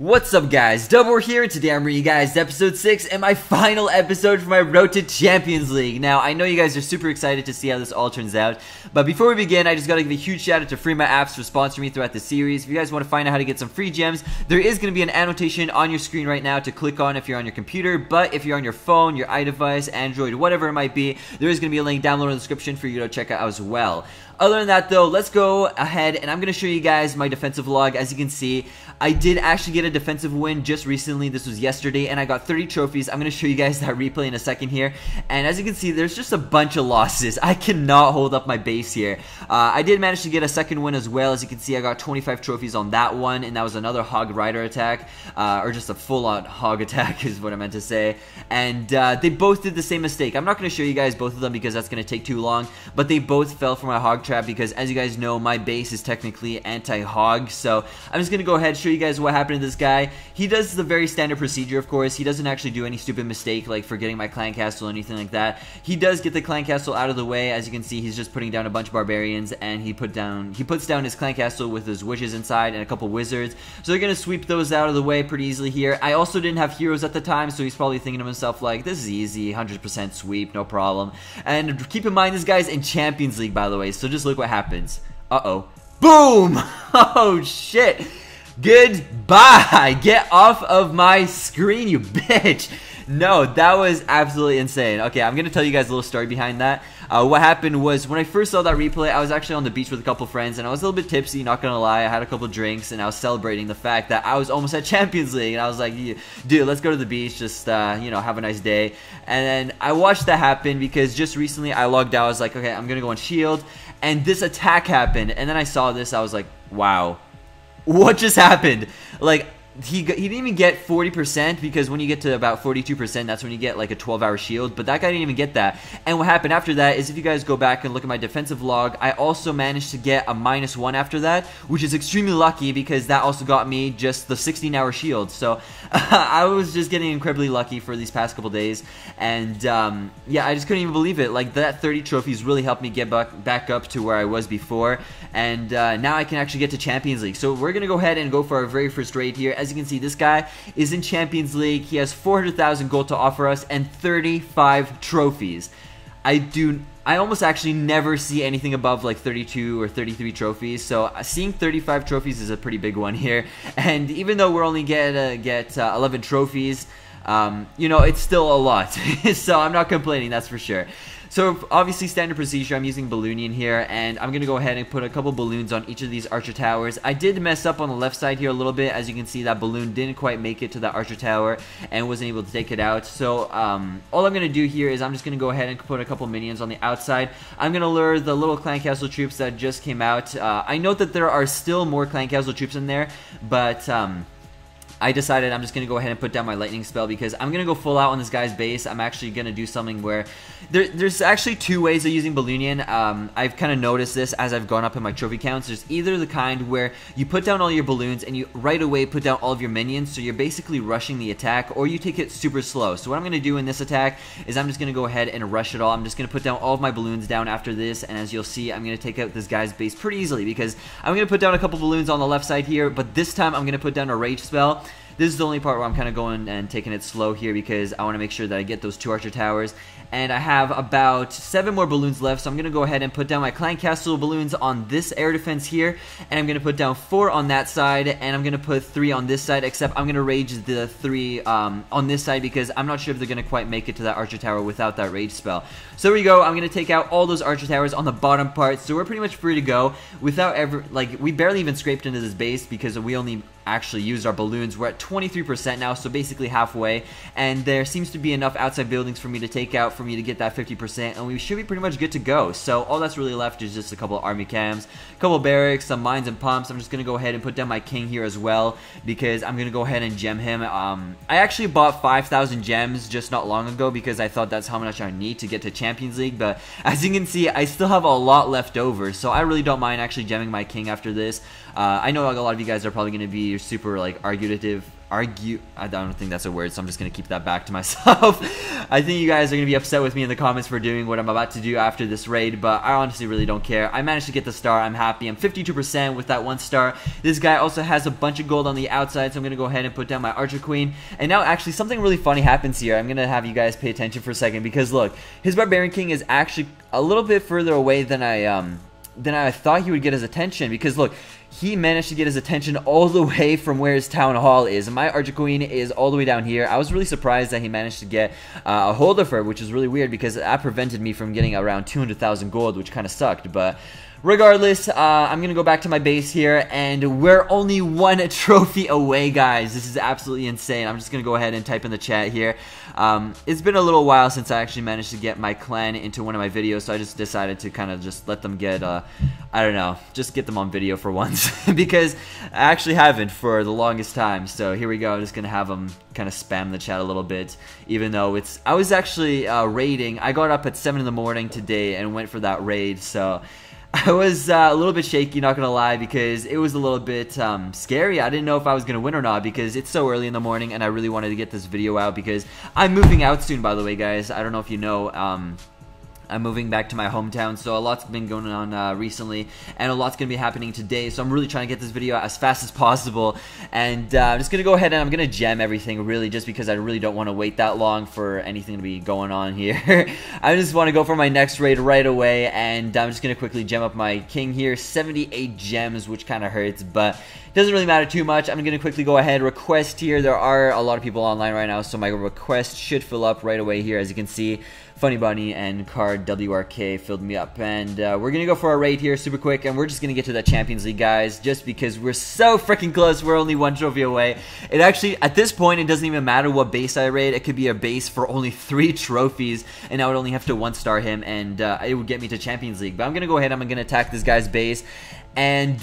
What's up guys, DubWar here, and today I'm bringing you guys episode 6 and my final episode for my road to Champions League. Now, I know you guys are super excited to see how this all turns out, but before we begin, I just gotta give a huge shout out to FreeAppsFast for sponsoring me throughout the series. If you guys want to find out how to get some free gems, there is going to be an annotation on your screen right now to click on if you're on your computer, but if you're on your phone, your iDevice, Android, whatever it might be, there is going to be a link down below in the description for you to check out as well. Other than that though, let's go ahead and I'm going to show you guys my defensive log. As you can see, I did actually get a defensive win just recently. This was yesterday and I got 30 trophies. I'm going to show you guys that replay in a second here. And as you can see, there's just a bunch of losses. I cannot hold up my base here. I did manage to get a second win as well. As you can see, I got 25 trophies on that one, and that was another hog rider attack, or just a full-on hog attack is what I meant to say. And they both did the same mistake. I'm not going to show you guys both of them because that's going to take too long, but they both fell for my hog trap because, as you guys know, my base is technically anti-hog. So I'm just going to go ahead and show you guys what happened to this guy. He does the very standard procedure, of course. He doesn't actually do any stupid mistake like forgetting my clan castle or anything like that. He does get the clan castle out of the way. As you can see, he's just putting down a bunch of barbarians, and he puts down his clan castle with his witches inside and a couple wizards. So they're going to sweep those out of the way pretty easily here. I also didn't have heroes at the time, so he's probably thinking to himself like, this is easy, 100% sweep, no problem. And keep in mind, this guy's in Champions League, by the way, so just look what happens. Uh-oh. Boom! Oh, shit. Goodbye! Get off of my screen, you bitch! No, that was absolutely insane. Okay, I'm gonna tell you guys a little story behind that. What happened was, when I first saw that replay, I was actually on the beach with a couple friends, and I was a little bit tipsy, not gonna lie. I had a couple drinks, and I was celebrating the fact that I was almost at Champions League, and I was like, dude, let's go to the beach, just, you know, have a nice day. And then I watched that happen, because just recently I logged out. I was like, okay, I'm gonna go on shield, and this attack happened, and then I saw this, I was like, wow. What just happened? Like, he didn't even get 40%, because when you get to about 42%, that's when you get like a 12-hour shield, but that guy didn't even get that. And what happened after that is, if you guys go back and look at my defensive log, I also managed to get a -1 after that, which is extremely lucky because that also got me just the 16-hour shield. So I was just getting incredibly lucky for these past couple days, and yeah, I just couldn't even believe it. Like, that 30 trophies really helped me get back up to where I was before, and now I can actually get to Champions League. So we're gonna go ahead and go for our very first raid here. As you can see, this guy is in Champions League. He has 400,000 gold to offer us and 35 trophies. I almost actually never see anything above like 32 or 33 trophies, so seeing 35 trophies is a pretty big one here. And even though we're only get 11 trophies, you know, it's still a lot. So I'm not complaining, that's for sure. So obviously, standard procedure, I'm using Balloonian here, and I'm going to go ahead and put a couple balloons on each of these archer towers. I did mess up on the left side here a little bit. As you can see, that balloon didn't quite make it to that archer tower and wasn't able to take it out. So all I'm going to do here is I'm just going to go ahead and put a couple minions on the outside. I'm going to lure the little clan castle troops that just came out. I note that there are still more clan castle troops in there, but I decided I'm just going to go ahead and put down my lightning spell because I'm going to go full out on this guy's base. I'm actually going to do something where there's actually two ways of using Balloonian. I've kind of noticed this as I've gone up in my trophy counts. There's either the kind where you put down all your balloons and you right away put down all of your minions, so you're basically rushing the attack, or you take it super slow. So what I'm going to do in this attack is I'm just going to go ahead and rush it all. I'm just going to put down all of my balloons down after this, and as you'll see, I'm going to take out this guy's base pretty easily because I'm going to put down a couple balloons on the left side here, but this time I'm going to put down a rage spell. This is the only part where I'm kind of going and taking it slow here because I want to make sure that I get those 2 archer towers. And I have about 7 more balloons left, so I'm going to go ahead and put down my clan castle balloons on this air defense here. And I'm going to put down 4 on that side, and I'm going to put 3 on this side, except I'm going to rage the 3 on this side because I'm not sure if they're going to quite make it to that archer tower without that rage spell. So there we go. I'm going to take out all those archer towers on the bottom part, so we're pretty much free to go without ever, like, we barely even scraped into this base because we only actually used our balloons. We're at 23% now, so basically halfway, and there seems to be enough outside buildings for me to take out for me to get that 50%, and we should be pretty much good to go. So all that's really left is just a couple of army camps, a couple of barracks, some mines and pumps. I'm just going to go ahead and put down my king here as well because I'm going to go ahead and gem him. I actually bought 5,000 gems just not long ago because I thought that's how much I need to get to Champions League, but as you can see, I still have a lot left over, so I really don't mind actually gemming my king after this. I know a lot of you guys are probably going to be be super like argumentative. I don't think that's a word, so I'm just gonna keep that back to myself. I think you guys are gonna be upset with me in the comments for doing what I'm about to do after this raid, but I honestly really don't care. I managed to get the star. I'm happy. I'm 52% with that 1 star. This guy also has a bunch of gold on the outside, so I'm gonna go ahead and put down my archer queen. And now actually something really funny happens here. I'm gonna have you guys pay attention for a second, because look, his barbarian king is actually a little bit further away than I thought he would get his attention, because look, he managed to get his attention all the way from where his town hall is, and my archer queen is all the way down here. I was really surprised that he managed to get a hold of her, which is really weird, because that prevented me from getting around 200,000 gold, which kind of sucked. But regardless, I'm gonna go back to my base here, and we're only 1 trophy away, guys. This is absolutely insane. I'm just gonna go ahead and type in the chat here. It's been a little while since I actually managed to get my clan into one of my videos, so I just decided to kind of just let them get, I don't know, just get them on video for once, because I actually haven't for the longest time. So here we go. I'm just gonna have them kind of spam the chat a little bit, even though I was actually raiding. I got up at 7 in the morning today and went for that raid, so I was a little bit shaky, not gonna lie, because it was a little bit scary. I didn't know if I was gonna win or not, because it's so early in the morning, and I really wanted to get this video out, because I'm moving out soon, by the way, guys. I don't know if you know, I'm moving back to my hometown, so a lot's been going on recently, and a lot's going to be happening today, so I'm really trying to get this video out as fast as possible, and I'm just going to go ahead and I'm going to gem everything, really, just because I really don't want to wait that long for anything to be going on here. I just want to go for my next raid right away, and I'm just going to quickly gem up my king here. 78 gems, which kind of hurts, but doesn't really matter too much. I'm going to quickly go ahead, request here. There are a lot of people online right now, so my request should fill up right away here. As you can see, Funny Bunny and Card WRK filled me up, and we're going to go for a raid here super quick, and we're just going to get to that Champions League, guys, just because we're so freaking close. We're only 1 trophy away. It actually, at this point, it doesn't even matter what base I raid. It could be a base for only 3 trophies, and I would only have to 1-star him, and it would get me to Champions League. But I'm going to go ahead, I'm going to attack this guy's base, and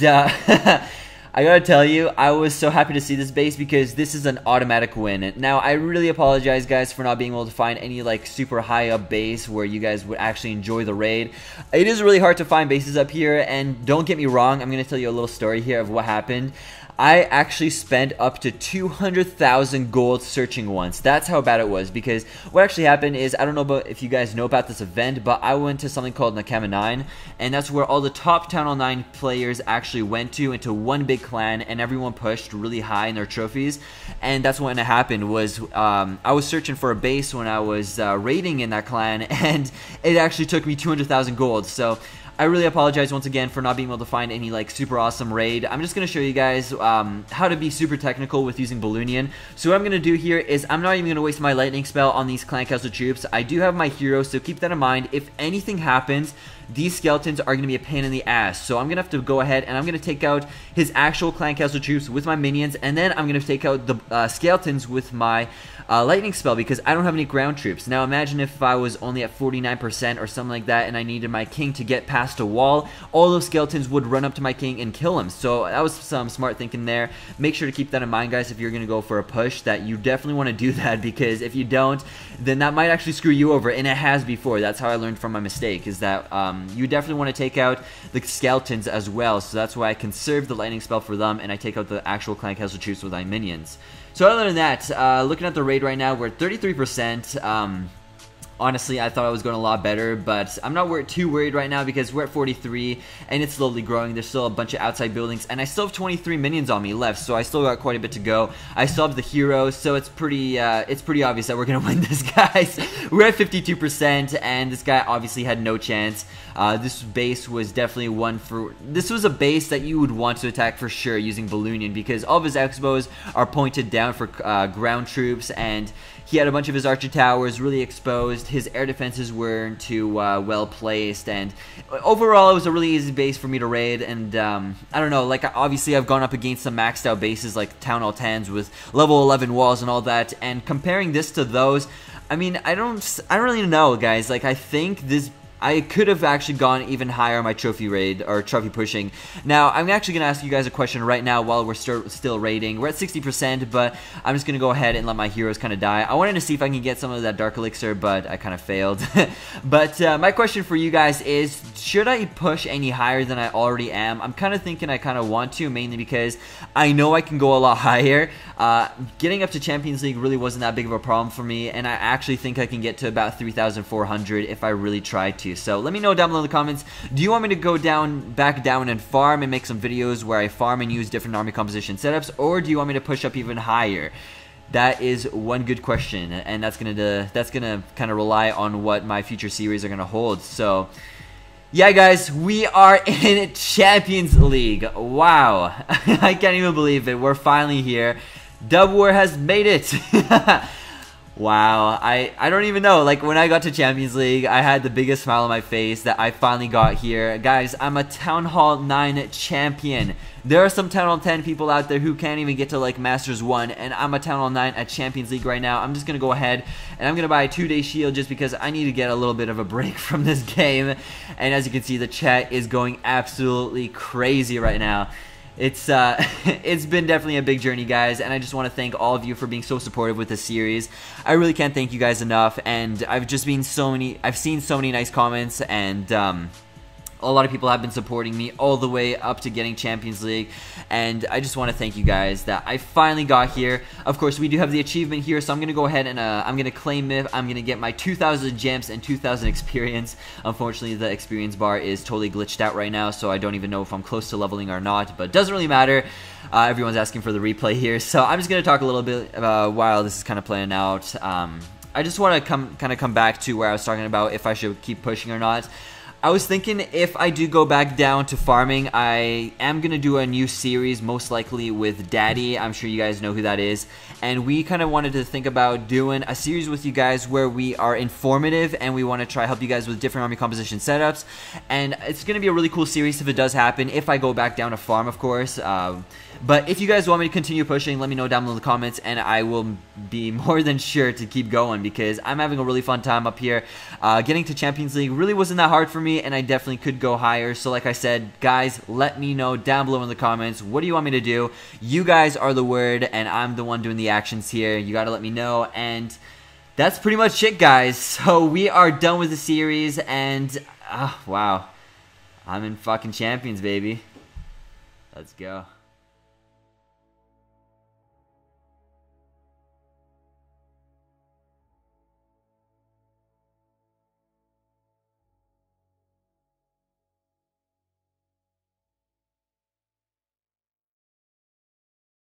I gotta tell you, I was so happy to see this base, because this is an automatic win. Now, I really apologize, guys, for not being able to find any like super high up base where you guys would actually enjoy the raid. It is really hard to find bases up here, and don't get me wrong, I'm gonna tell you a little story here of what happened. I actually spent up to 200,000 gold searching once. That's how bad it was, because what actually happened is, I don't know if you guys know about this event, but I went to something called Nakama 9, and that's where all the top Town Hall 9 players actually went into one big clan, and everyone pushed really high in their trophies. And that's when it happened, was I was searching for a base when I was raiding in that clan, and it actually took me 200,000 gold. So I really apologize once again for not being able to find any like super awesome raid. I'm just going to show you guys how to be super technical with using Balloonian. So what I'm going to do here is I'm not even going to waste my lightning spell on these clan castle troops. I do have my hero, so keep that in mind. If anything happens, these skeletons are going to be a pain in the ass. So I'm going to have to go ahead and I'm going to take out his actual clan castle troops with my minions, and then I'm going to take out the skeletons with my lightning spell, because I don't have any ground troops. Now imagine if I was only at 49% or something like that, and I needed my king to get past a wall. All those skeletons would run up to my king and kill him. So that was some smart thinking there. Make sure to keep that in mind, guys, if you're going to go for a push, that you definitely want to do that, because if you don't, then that might actually screw you over, and it has before. That's how I learned from my mistake, is that you definitely want to take out the skeletons as well. So that's why I conserve the lightning spell for them, and I take out the actual clan castle troops with my minions. So other than that, looking at the raid right now, we're at 33%. Honestly, I thought I was going a lot better, but I'm not too worried right now, because we're at 43, and it's slowly growing. There's still a bunch of outside buildings, and I still have 23 minions on me left, so I still got quite a bit to go. I still have the hero, so it's pretty obvious that we're going to win this, guys. We're at 52%, and this guy obviously had no chance. This base was definitely this was a base that you would want to attack for sure using Balloonian, because all of his expos are pointed down for ground troops, and he had a bunch of his archer towers really exposed. His air defenses weren't too well placed, and overall it was a really easy base for me to raid. And I don't know, like obviously I've gone up against some maxed out bases like Town Hall 10s with level 11 walls and all that, and comparing this to those, I mean, I don't really know, guys. Like, I think I could have actually gone even higher on my trophy raid, or trophy pushing. Now, I'm actually going to ask you guys a question right now while we're still raiding. We're at 60%, but I'm just going to go ahead and let my heroes kind of die. I wanted to see if I can get some of that dark elixir, but I kind of failed. But my question for you guys is, should I push any higher than I already am? I'm kind of thinking I kind of want to, mainly because I know I can go a lot higher. Getting up to Champions League really wasn't that big of a problem for me, and I actually think I can get to about 3,400 if I really try to. So let me know down below in the comments, do you want me to go back down and farm and make some videos where I farm and use different army composition setups, or do you want me to push up even higher? That is one good question, and that's gonna kind of rely on what my future series are gonna hold. So, yeah, guys, we are in Champions League. Wow, I can't even believe it. We're finally here. DubWar has made it. Wow, I don't even know. Like, when I got to Champions League, I had the biggest smile on my face that I finally got here. Guys, I'm a Town Hall 9 champion. There are some Town Hall 10 people out there who can't even get to, like, Masters 1, and I'm a Town Hall 9 at Champions League right now. I'm just going to go ahead, and I'm going to buy a 2-day shield just because I need to get a little bit of a break from this game. And as you can see, the chat is going absolutely crazy right now. It's been definitely a big journey, guys, and I just want to thank all of you for being so supportive with this series. I really can't thank you guys enough, and I've seen so many nice comments, and a lot of people have been supporting me all the way up to getting Champions League, and I just want to thank you guys that I finally got here. Of course, we do have the achievement here, so I'm going to go ahead and I'm going to claim it. I'm going to get my 2,000 gems and 2,000 experience. Unfortunately, the experience bar is totally glitched out right now, so I don't even know if I'm close to leveling or not, but it doesn't really matter. Everyone's asking for the replay here, so I'm just going to talk a little bit while this is kind of playing out. I just want to come back to where I was talking about if I should keep pushing or not. I was thinking if I do go back down to farming, I am going to do a new series, most likely with Daddy. I'm sure you guys know who that is. And we kind of wanted to think about doing a series with you guys where we are informative and we want to try help you guys with different army composition setups. And it's going to be a really cool series if it does happen, if I go back down to farm, of course. But if you guys want me to continue pushing, let me know down below in the comments, and I will be more than sure to keep going because I'm having a really fun time up here. Getting to Champions League really wasn't that hard for me, and I definitely could go higher. So like I said, guys, let me know down below in the comments, what do you want me to do? You guys are the word, and I'm the one doing the actions here. You gotta let me know, and that's pretty much it, guys. So we are done with the series, and wow, I'm in fucking Champions, baby. Let's go.